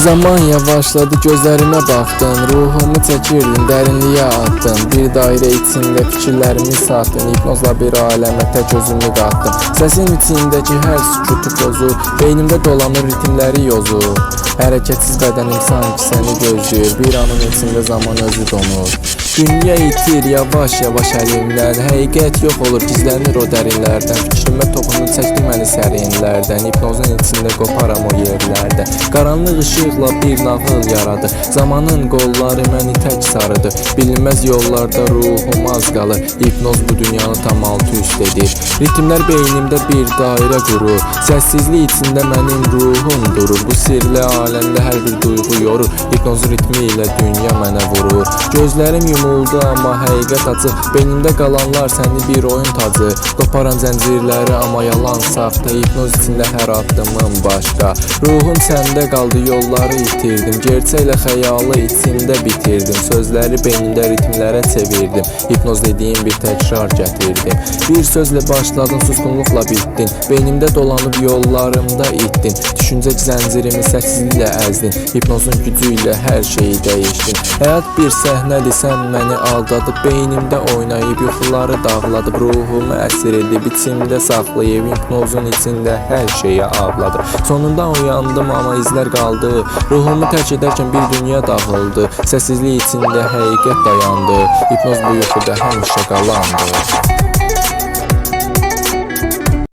Zaman yavaşladı, gözlerime baktın, ruhumu çekirdin, derinliğe attın. Bir daire içinde fikirlerimi sattın, hipnozla bir aləmə tək özümü qattım. Səsin içindeki hər sükutu pozur, beynimdə dolanır ritimləri yozur. Hərəkətsiz bədənim sanki səni gözləyir, bir anın içində zaman özü donur. Dünya itir yavaş-yavaş əlimdən, həqiqət yox olur, gizlənir o dərinlərdən. Fikrimə toxunur, çəkdi məni sərinlərdən, hipnozun içində qoparam o yerlərdə. Qaranlıq ışıqla bir nağıl yaradı, zamanın qolları məni tək sarıdı. Bilinməz yollarda ruhum az qalır, hipnoz bu dünyanı tam altı üst edir. Ritimlər beynimdə bir dairə qurur, səssizlik içində mənim ruhum durur. Bu sirli aləmdə hər bir duyğu yorur, hipnozun ritmi ilə dünya mənə vurur. Gözlərim yumuldu amma həqiqət açıq, beynimdə qalanlar səni bir oyun tacı. Qoparam zəncirləri amma yalan saxta, hipnoz içində hər addımım başqa. Ruhum səndə qaldı, yolları itirdim, gerçəklə xəyalı içimdə bitirdim. Sözləri beynimdə ritmlərə çevirdim, hipnoz dediyim bir təkrar gətirdim. Bir sözlə başladın, susqunluqla bitdin, beynimdə dolanıb yollarımda itdin. Düşüncə zəncirimi səssizliklə əzdin, hipnozun gücü ilə hər şeyi dəyişdin. Həyat bir səhnədir, sən məni aldadıb, beynimdə oynayıb, yuxuları dağladıb, ruhumu əsir edib, içimdə saxlayıb, hipnozun içində hər şeyi ağladı. Sonunda uyandım amma izlər qaldı, ruhumu tərk edərkən bir dünya dağıldı. Səssizlik içində həqiqət dayandı, hipnoz bu yuxuda həmişə qalandı.